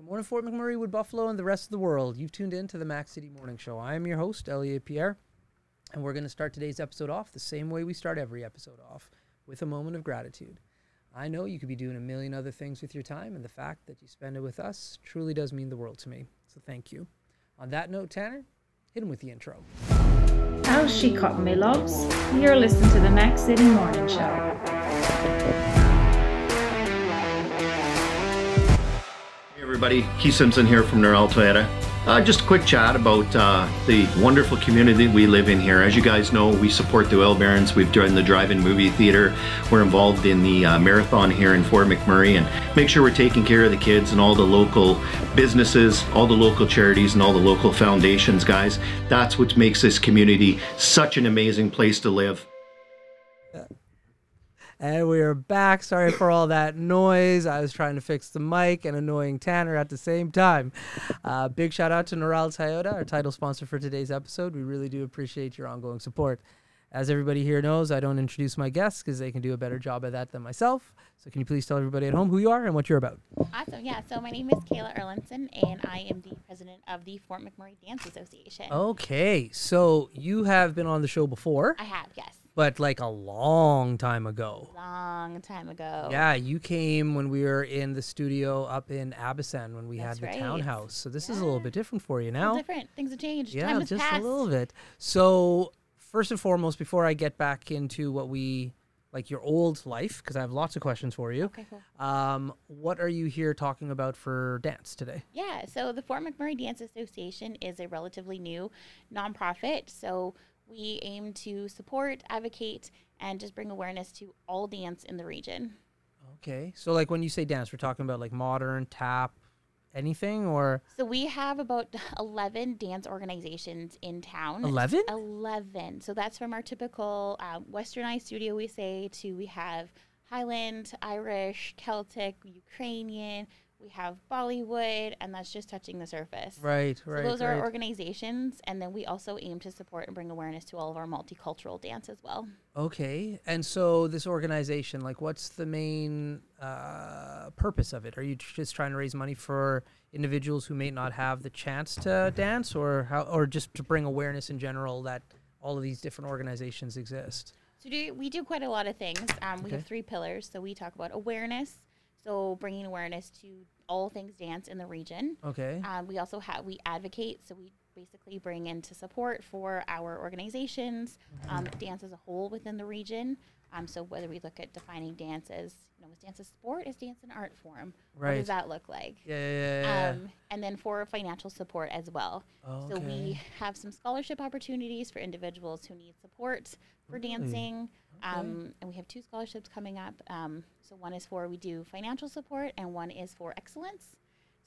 Good morning, Fort McMurray, Wood Buffalo, and the rest of the world. You've tuned in to the Mac City Morning Show. I am your host, Elliot Pierre, and we're going to start today's episode off the same way we start every episode off, with a moment of gratitude. I know you could be doing a million other things with your time, and the fact that you spend it with us truly does mean the world to me. So thank you. On that note, Tanner, hit him with the intro. How's she cotton, me loves? You're listening to the Mac City Morning Show. Everybody, Keith Simpson here from Neural Toyota. Just a quick chat about the wonderful community we live in here. As you guys know, we support the Oil Barons. We've joined the drive-in movie theater. We're involved in the marathon here in Fort McMurray, and make sure we're taking care of the kids and all the local businesses, all the local charities, and all the local foundations, guys. That's what makes this community such an amazing place to live. And we are back. Sorry for all that noise. I was trying to fix the mic and annoying Tanner at the same time. Big shout out to Neural Toyota, our title sponsor for today's episode. We really do appreciate your ongoing support. As everybody here knows, I don't introduce my guests because they can do a better job at that than myself. So can you please tell everybody at home who you are and what you're about? Awesome. Yeah. So my name is Kayla Erlandson, and I am the president of the Fort McMurray Dance Association. Okay. So you have been on the show before. I have, yes. But like a long time ago. Long time ago. Yeah, you came when we were in the studio up in Abyssinian when we That's had the right. townhouse. So this is a little bit different for you A now. little different. Things have changed. Yeah, Time has just passed. a little bit. So first and foremost, before I get back into what we, like your old life, because I have lots of questions for you. Okay, cool. What are you here talking about for dance today? Yeah. So the Fort McMurray Dance Association is a relatively new nonprofit. So we aim to support, advocate, and just bring awareness to all dance in the region. Okay. So like when you say dance, we're talking about like modern, tap, anything, or? So we have about 11 dance organizations in town. 11? 11. So that's from our typical westernized studio, we say, to we have Highland, Irish, Celtic, Ukrainian, we have Bollywood, and that's just touching the surface. Right. So those are our organizations, and then we also aim to support and bring awareness to all of our multicultural dance as well. Okay. And so this organization, like what's the main purpose of it? Are you just trying to raise money for individuals who may not have the chance to dance, or or just to bring awareness in general that all of these different organizations exist? So we do quite a lot of things. We have 3 pillars. So we talk about awareness, so bringing awareness to all things dance in the region. Okay. We also we advocate, so we basically bring into support for our organizations, dance as a whole within the region. So whether we look at defining dance as, is dance a sport, is dance an art form? Right. What does that look like? Yeah. And then for financial support as well. So we have some scholarship opportunities for individuals who need support for dancing. And we have 2 scholarships coming up. So one is we do financial support, and one is for excellence.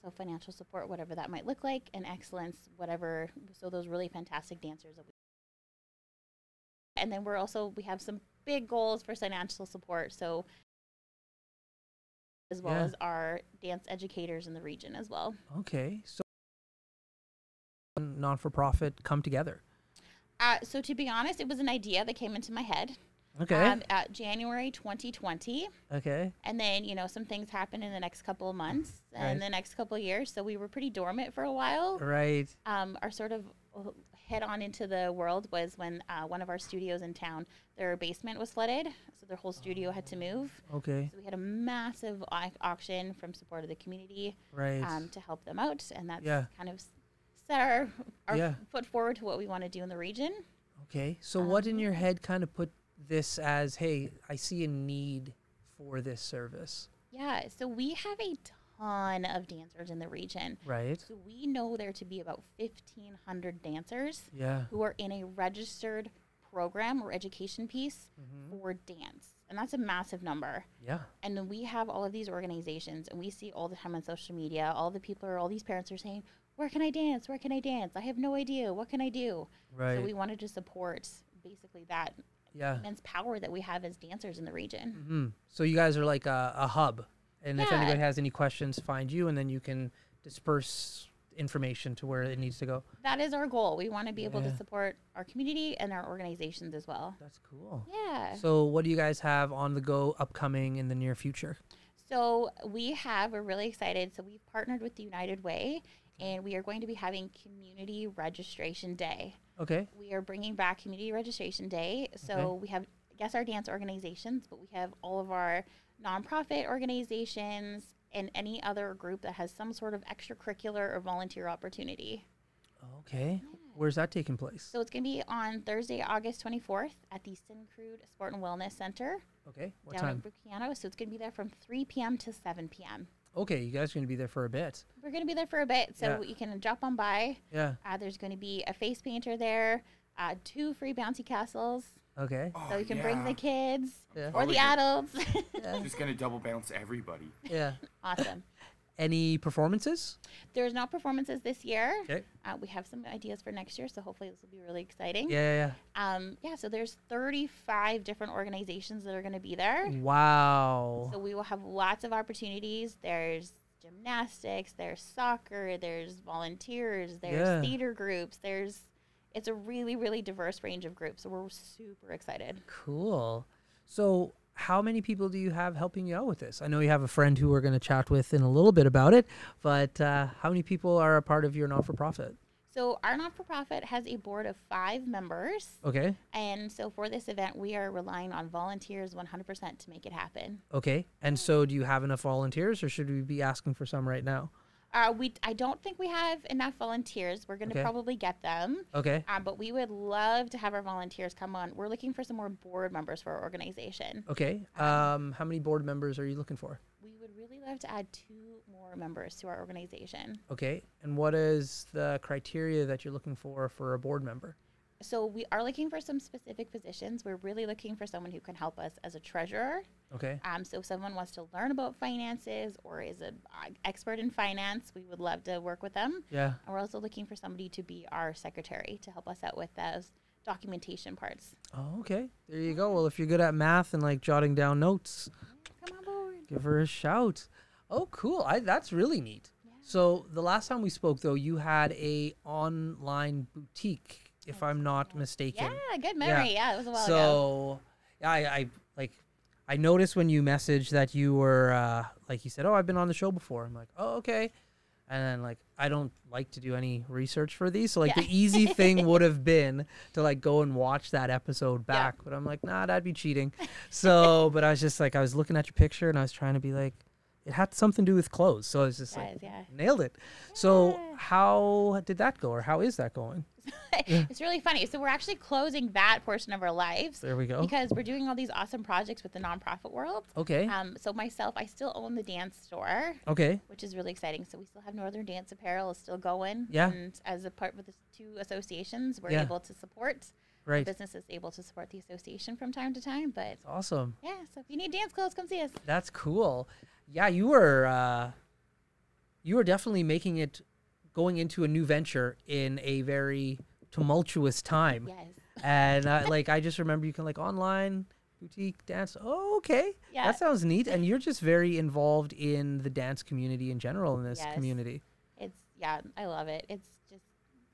So financial support, whatever that might look like, and excellence, whatever. So those really fantastic dancers. And then we have some big goals for financial support. So as well as our dance educators in the region as well. Okay. So non-for-profit come together. So to be honest, it was an idea that came into my head. Okay. January 2020. Okay. And then, some things happened in the next couple of months and the next couple of years. So we were pretty dormant for a while. Right. Our sort of head on into the world was when one of our studios in town, their basement was flooded. So their whole studio had to move. Okay. So we had a massive auction from support of the community to help them out. And that's kind of set our foot forward to what we want to do in the region. Okay. So what in your head kind of put this as, hey, I see a need for this service? Yeah, so we have a ton of dancers in the region. Right. So we know there to be about 1,500 dancers who are in a registered program or education piece for dance. And that's a massive number. Yeah. And then we have all of these organizations, and we see all the time on social media, all these parents are saying, where can I dance? Where can I dance? I have no idea. What can I do? Right. So we wanted to support basically that immense power that we have as dancers in the region. So you guys are like a hub, and if anybody has any questions, find you, and then you can disperse information to where it needs to go. That is our goal. We want to be able to support our community and our organizations as well. That's cool. Yeah. So what do you guys have on the go upcoming in the near future? So we're really excited. So we've partnered with the United Way, and we are going to be having Community Registration Day. Okay. We are bringing back Community Registration Day. So we have, our dance organizations, but we have all of our nonprofit organizations and any other group that has some sort of extracurricular or volunteer opportunity. Okay. Where's that taking place? So it's going to be on Thursday, August 24th at the Syncrude Sport and Wellness Center. Okay. What down time? in Brookiano. So it's going to be there from 3 p.m. to 7 p.m. Okay, you guys are going to be there for a bit. We're going to be there for a bit, so you can drop on by. Yeah. There's going to be a face painter there, 2 free bouncy castles. Okay. So you can bring the kids Yeah. or the adults. Just going to double bounce everybody. Yeah. Awesome. Any performances? There's no performances this year. Okay. We have some ideas for next year, so hopefully this will be really exciting. Yeah. So there's 35 different organizations that are going to be there. Wow. So we will have lots of opportunities. There's gymnastics, there's soccer, there's volunteers, there's theater groups, it's a really, really diverse range of groups. So we're super excited. Cool. So how many people do you have helping you out with this? I know you have a friend who we're going to chat with in a little bit about it, but how many people are a part of your not-for-profit? So our not-for-profit has a board of 5 members. Okay. And so for this event, we are relying on volunteers 100% to make it happen. Okay. And so do you have enough volunteers, or should we be asking for some right now? I don't think we have enough volunteers. We're going to probably get them. Okay. But we would love to have our volunteers come on. We're looking for some more board members for our organization. Okay. How many board members are you looking for? We would really love to add 2 more members to our organization. Okay. And what is the criteria that you're looking for a board member? So we are looking for some specific positions. We're really looking for someone who can help us as a treasurer. Okay. So if someone wants to learn about finances or is an expert in finance, we would love to work with them. Yeah. And we're also looking for somebody to be our secretary to help us out with those documentation parts. Oh, okay. There you go. Well, if you're good at math and like jotting down notes, come on board. Give her a shout. Oh, cool. That's really neat. Yeah. So the last time we spoke, though, you had a online boutique, if I'm not mistaken. Yeah, good memory. Yeah, it was a while ago. So, I noticed when you messaged that you were, you said, oh, I've been on the show before. I'm like, oh, okay. And then, I don't like to do any research for these. So, the easy thing would have been to, go and watch that episode back. Yeah. But I'm like, nah, that'd be cheating. So, but I was just I was looking at your picture and I was trying to be like, it had something to do with clothes. So, I was just nailed it. Yeah. So, how did that go, or how is that going? It's really funny. So we're actually closing that portion of our lives. There we go. Because we're doing all these awesome projects with the nonprofit world. Okay. So myself, I still own the dance store. Okay. Which is really exciting. So we still have Northern Dance Apparel is still going. Yeah. And as a part of the 2 associations, we're able to support. Right. The business is able to support the association from time to time. But that's awesome. Yeah. So if you need dance clothes, come see us. That's cool. Yeah, you were definitely going into a new venture in a very tumultuous time. Yes. And I just remember you can online boutique dance. Oh, okay. Yeah. That sounds neat. And you're just very involved in the dance community in general in this community. I love it. It's just,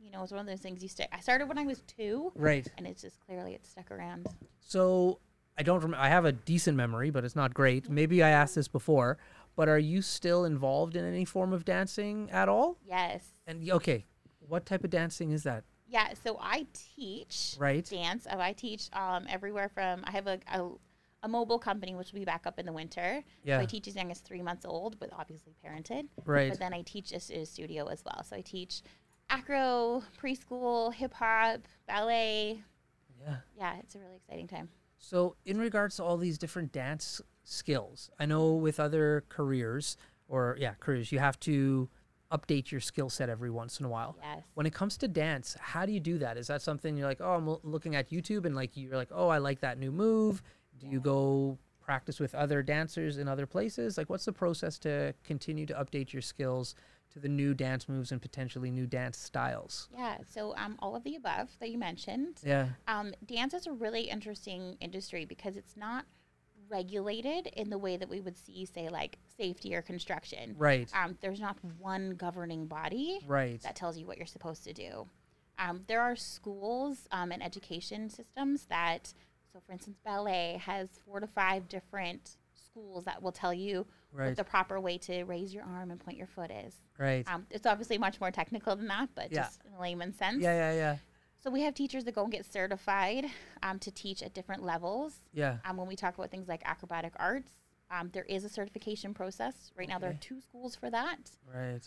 it's one of those things I started when I was 2. Right. And it's just clearly it's stuck around. So I don't remember. I have a decent memory, but it's not great. Maybe I asked this before, but are you still involved in any form of dancing at all? Yes. And okay, what type of dancing is that? Yeah, so I teach dance. I teach everywhere from, I have a mobile company, which will be back up in the winter. Yeah. So I teach as young as 3 months old, but obviously parented. Right. But then I teach at a studio as well. So I teach acro, preschool, hip hop, ballet. Yeah. Yeah, it's a really exciting time. So in regards to all these different dance skills, I know with other careers, you have to update your skill set every once in a while. Yes. When it comes to dance, how do you do that? Is that something you're like, oh, I'm looking at YouTube and you're like, oh, I like that new move? Do you go practice with other dancers in other places? What's the process to continue to update your skills to the new dance moves and potentially new dance styles? Yeah, so all of the above that you mentioned. Yeah. Dance is a really interesting industry because it's not regulated in the way that we would see, say, safety or construction. Right. There's not one governing body that tells you what you're supposed to do. There are schools and education systems that, so for instance, ballet has 4 to 5 different schools that will tell you what the proper way to raise your arm and point your foot is. Right. It's obviously much more technical than that, but just in a layman's sense. Yeah. So we have teachers that go and get certified to teach at different levels. Yeah. When we talk about things like acrobatic arts, there is a certification process. Right now, there are 2 schools for that. Right.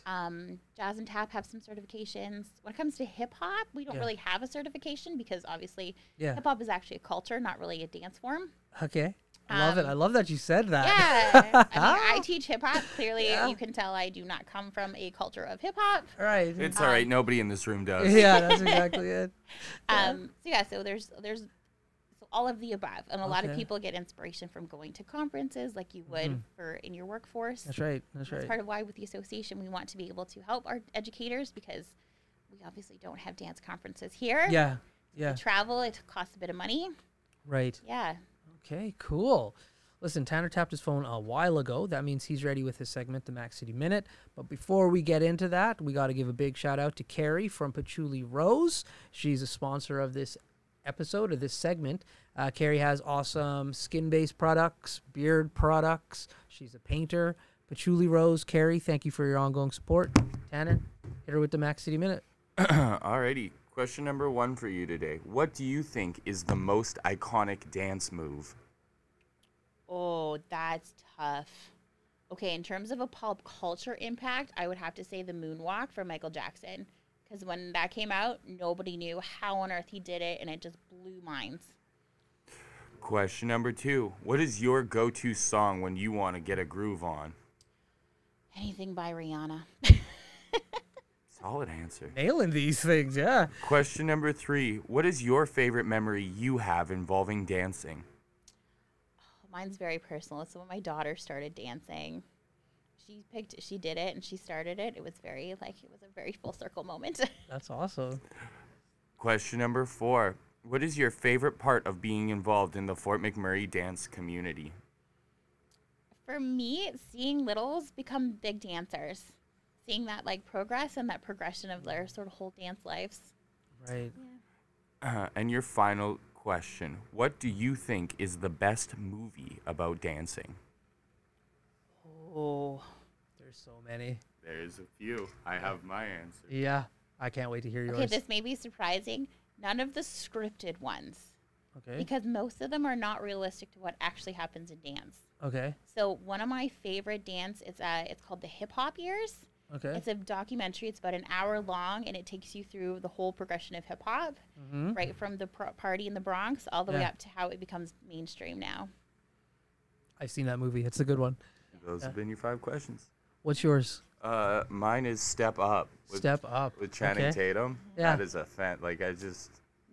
Jazz and tap have some certifications. When it comes to hip hop, we don't really have a certification because obviously hip hop is actually a culture, not really a dance form. Okay. I love it. I love that you said that. Yeah. I teach hip hop. Clearly, you can tell I do not come from a culture of hip hop. Right. It's all right. Nobody in this room does. Yeah, that's exactly it. So there's all of the above, and a lot of people get inspiration from going to conferences like you would in your workforce. That's right. That's part of why with the association we want to be able to help our educators, because we obviously don't have dance conferences here. Yeah. To travel, it costs a bit of money. Right. Yeah. Okay, cool. Listen, Tanner tapped his phone a while ago. That means he's ready with his segment, the Mac City Minute. But before we get into that, we got to give a big shout out to Carrie from Patchouli Rose. She's a sponsor of this episode, of this segment. Carrie has awesome skin-based products, beard products. She's a painter. Patchouli Rose, Carrie, thank you for your ongoing support. Tanner, hit her with the Mac City Minute. Alrighty. Question number 1 for you today. What do you think is the most iconic dance move? Oh, that's tough. Okay, in terms of a pop culture impact, I would have to say the moonwalk for Michael Jackson. Because when that came out, nobody knew how on earth he did it, and it just blew minds. Question number 2. What is your go-to song when you want to get a groove on? Anything by Rihanna. Solid answer. Nailing these things, yeah. Question number 3. What is your favorite memory you have involving dancing? Oh, mine's very personal. So when my daughter started dancing, she did it and she started it. It was a very full circle moment. That's awesome. Question number 4. What is your favorite part of being involved in the Fort McMurray dance community? For me, seeing littles become big dancers. Seeing that progress and that progression of their sort of whole dance lives. Right. Yeah. And your final question. What do you think is the best movie about dancing? Oh, there's so many. There's a few. I have my answer. Yeah, I can't wait to hear yours. Okay, this may be surprising. None of the scripted ones. Okay. Because most of them are not realistic to what actually happens in dance. Okay. So one of my favorite dance is it's called the Hip Hop Years. Okay. It's a documentary. It's about an hour long, and it takes you through the whole progression of hip hop, right from the party in the Bronx all the way up to how it becomes mainstream now. I've seen that movie. It's a good one. Those have been your 5 questions. What's yours? Mine is Step Up. Step Up. With Channing Tatum. Yeah. That is a fan.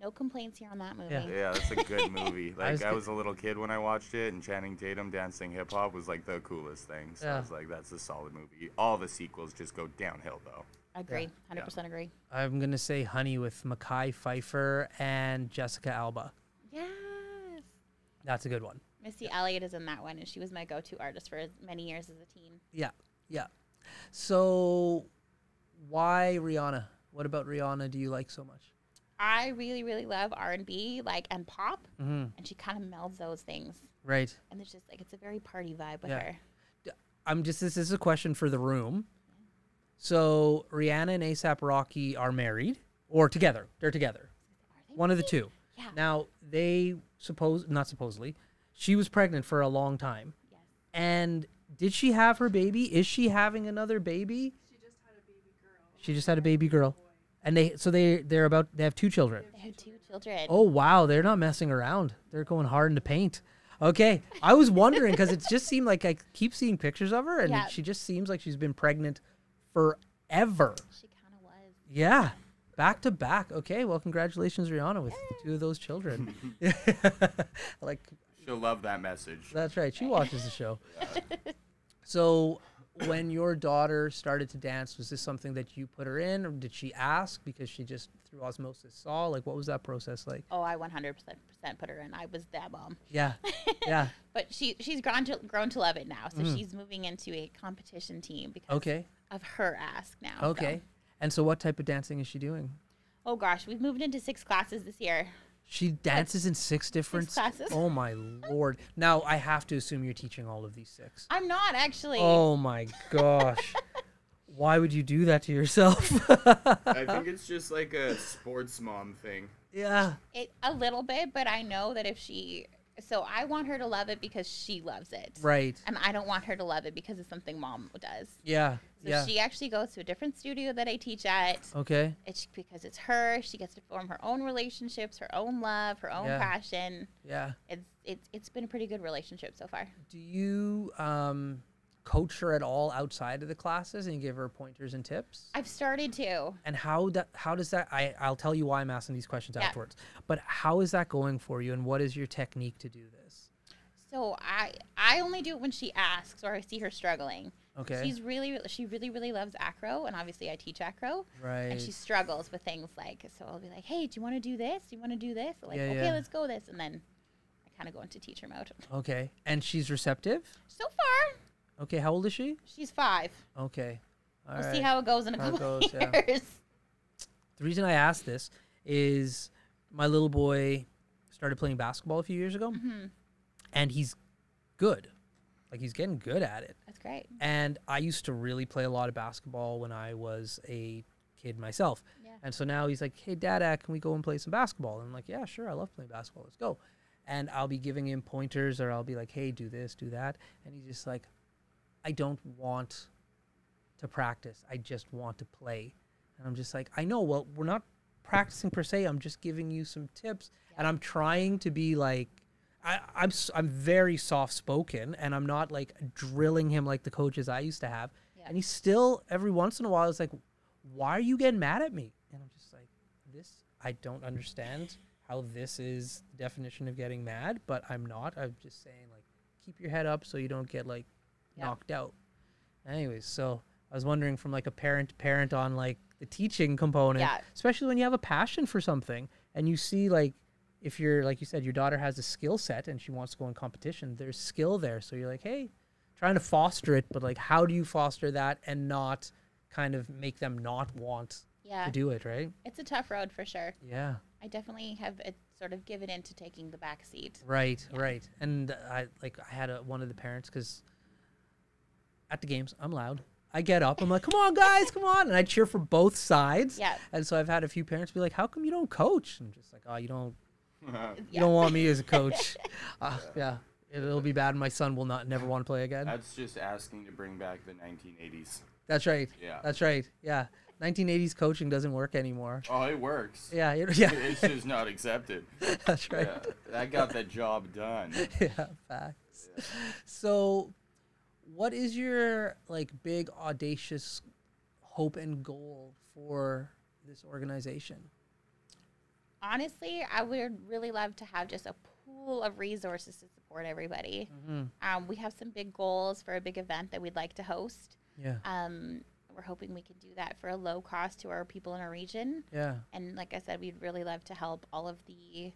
No complaints here on that movie. Yeah, that's a good movie. I was a little kid when I watched it, and Channing Tatum dancing hip hop was the coolest thing. So I was like, that's a solid movie. All the sequels just go downhill, though. Agree. 100% agree. I'm going to say Honey with Mekhi Phifer and Jessica Alba. Yes. That's a good one. Missy Elliott is in that one, and she was my go-to artist for many years as a teen. Yeah. So why Rihanna? What about Rihanna do you like so much? I really, really love R&B, and pop, and she kind of melds those things. Right. And it's just it's a very party vibe with her. This is a question for the room. So Rihanna and A$AP Rocky are married or together. They're together. One of the two. Yeah. Now she was pregnant for a long time. Yes. And did she have her baby? Is she having another baby? She just had a baby girl. And they have 2 children. They have 2 children. Oh wow, they're not messing around. They're going hard into paint. Okay, I was wondering because it just seemed like I keep seeing pictures of her, and she just seems like she's been pregnant forever. She kind of was. Yeah, back to back. Okay, well, congratulations, Rihanna, with 2 of those children. She'll love that message. That's right. She watches the show. So when your daughter started to dance, was this something that you put her in, or did she ask because she just through osmosis saw? What was that process like? Oh, I 100% put her in. I was that mom. Yeah. But she's grown to love it now. So she's moving into a competition team because of her ask now. Okay. So. And so what type of dancing is she doing? Oh gosh, we've moved into 6 classes this year. She dances in 6 different classes. Oh my Lord. Now I have to assume you're teaching all of these 6. I'm not actually. Oh my gosh. Why would you do that to yourself? I think it's just like a sports mom thing. Yeah. A little bit, but I know that if she... So I want her to love it because she loves it. Right. And I don't want her to love it because it's something mom does. Yeah. So she actually goes to a different studio that I teach at. Okay. It's because it's her. She gets to form her own relationships, her own love, her own passion. Yeah. It's been a pretty good relationship so far. Do you coach her at all outside of the classes and give her pointers and tips? I've started to. And how does that I'll tell you why I'm asking these questions afterwards. But how is that going for you, and what is your technique to do this? So I only do it when she asks or I see her struggling. Okay. She really loves acro, and obviously I teach acro. Right. And she struggles with things like, so I'll be like, hey, do you want to do this? Do you want to do this? Like, Yeah, okay, yeah. let's go this. And then I kind of go into teacher mode. Okay. And she's receptive? So far, Okay, how old is she? she's 5. Okay. All We'll right. see how it goes in a How it couple goes, of yeah. years. The reason I asked this is my little boy started playing basketball a few years ago, and he's good. Like, he's getting good at it. That's great. And I used to really play a lot of basketball when I was a kid myself. Yeah. And so now he's like, hey, Dada, can we go and play some basketball? And I'm like, yeah, sure. I love playing basketball. Let's go. And I'll be giving him pointers, or I'll be like, hey, do this, do that. And he's just like, I don't want to practice. I just want to play. And I'm just like, I know. Well, we're not practicing per se. I'm just giving you some tips. Yeah. And I'm trying to be like, I'm very soft-spoken, and I'm not like drilling him like the coaches I used to have. Yeah. And he's still, every once in a while, is like, why are you getting mad at me? And I'm just like, I don't understand how this is the definition of getting mad, but I'm not. I'm just saying, like, keep your head up so you don't get like knocked out. Anyways, so I was wondering from like a parent to parent on like the teaching component, especially when you have a passion for something and you see, like, if you're, like you said, your daughter has a skill set and she wants to go in competition, there's skill there. So you're like, hey, trying to foster it, but like, how do you foster that and not kind of make them not want to do it, right? It's a tough road for sure. Yeah. I definitely have sort of given into taking the back seat. Right, right. And I had one of the parents, because at the games, I'm loud. I get up. I'm like, come on, guys, come on. And I cheer for both sides. Yeah. And so I've had a few parents be like, how come you don't coach? And I'm just like, oh, you don't want me as a coach. Yeah. It'll be bad. My son will never want to play again. That's just asking to bring back the 1980s. That's right. Yeah. That's right. Yeah. 1980s coaching doesn't work anymore. Oh, it works. Yeah. It's just not accepted. That's right. Yeah, I got that job done. Yeah, facts. Yeah. So what is your like big audacious hope and goal for this organization? Honestly, I would really love to have just a pool of resources to support everybody. Mm-hmm. We have some big goals for a big event that we'd like to host. Yeah. We're hoping we can do that for a low cost to our people in our region. Yeah. And like I said, we'd really love to help all of the,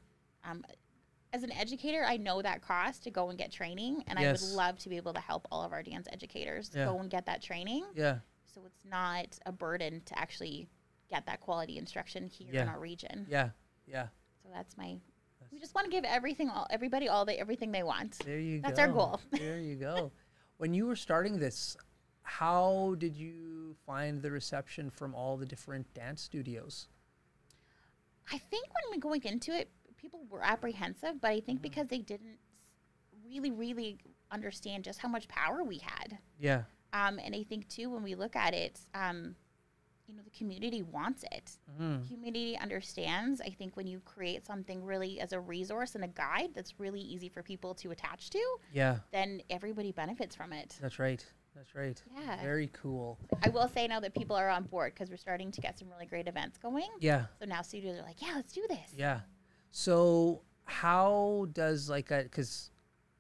as an educator, I know that cost to go and get training, and I would love to be able to help all of our dance educators go and get that training. Yeah. So it's not a burden to actually get that quality instruction here in our region. Yeah. Yeah. So that's we just want to give everybody everything they want. There you go. That's our goal. There you go. When you were starting this, how did you find the reception from all the different dance studios? I think when we going into it, people were apprehensive, but I think because they didn't really, really understand just how much power we had. Yeah. And I think too, when we look at it, the community wants it. Community understands. I think when you create something really as a resource and a guide that's really easy for people to attach to, then everybody benefits from it. That's right. That's right. Yeah. Very cool. I will say now that people are on board because we're starting to get some really great events going. Yeah. So now studios are like, yeah, let's do this. Yeah. So how does because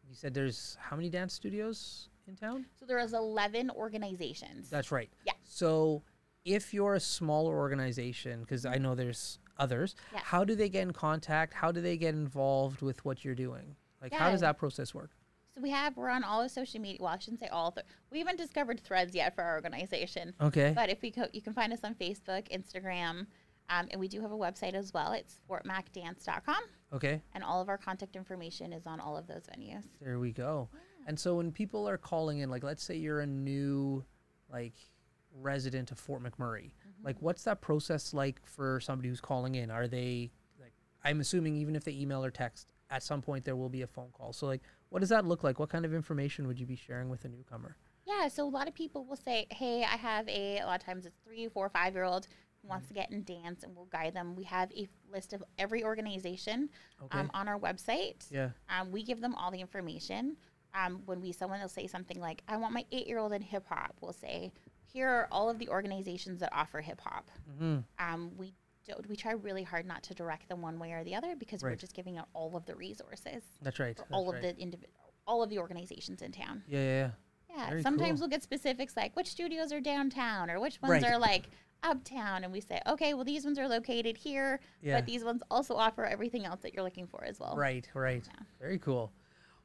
you said there's how many dance studios in town? So there is 11 organizations. That's right. Yeah. So if you're a smaller organization, because I know there's others, how do they get in contact? How do they get involved with what you're doing? Like, how does that process work? So we're on all of social media. Well, I shouldn't say all. We haven't discovered Threads yet for our organization. Okay. But if you can find us on Facebook, Instagram. And we do have a website as well. It's fortmacdance.com. Okay. And all of our contact information is on all of those venues. There we go. Yeah. And so when people are calling in, like let's say you're a new like resident of Fort McMurray, like what's that process like for somebody who's calling in? Are they like, I'm assuming even if they email or text, at some point there will be a phone call. So like, what does that look like? What kind of information would you be sharing with a newcomer? Yeah, so a lot of people will say, hey, I have a lot of times it's 3, 4, 5-year-old who wants to get in dance, and we'll guide them. We have a list of every organization on our website. Yeah. We give them all the information. When someone will say something like, I want my 8-year-old in hip hop, we'll say, here are all of the organizations that offer hip hop. We try really hard not to direct them one way or the other because we're just giving out all of the resources. That's right. For all of the organizations in town. Yeah. Yeah, sometimes we'll get specifics like which studios are downtown or which ones are like uptown, and we say, okay, well these ones are located here, but these ones also offer everything else that you're looking for as well. Right. Yeah. Very cool.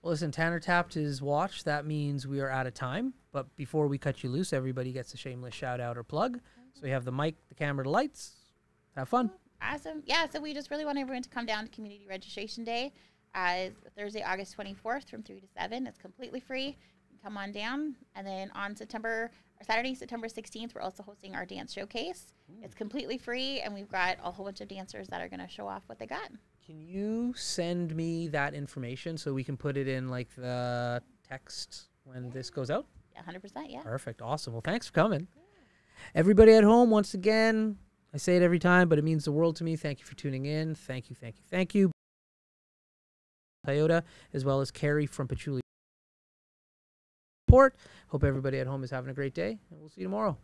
Well, listen, Tanner tapped his watch. That means we are out of time. But before we cut you loose, everybody gets a shameless shout out or plug. So we have the mic, the camera, the lights. Have fun. Awesome. Yeah, so we just really want everyone to come down to Community Registration Day, Thursday, August 24th from 3 to 7. It's completely free. Come on down. And then on Saturday, September 16th, we're also hosting our dance showcase. It's completely free, and we've got a whole bunch of dancers that are going to show off what they got. Can you send me that information so we can put it in like the text when this goes out? Yeah, 100%, yeah. Perfect. Awesome. Well, thanks for coming. Everybody at home, once again, I say it every time, but it means the world to me. Thank you for tuning in. Thank you. Toyota, as well as Carrie from Patchouli. Hope everybody at home is having a great day, and we'll see you tomorrow.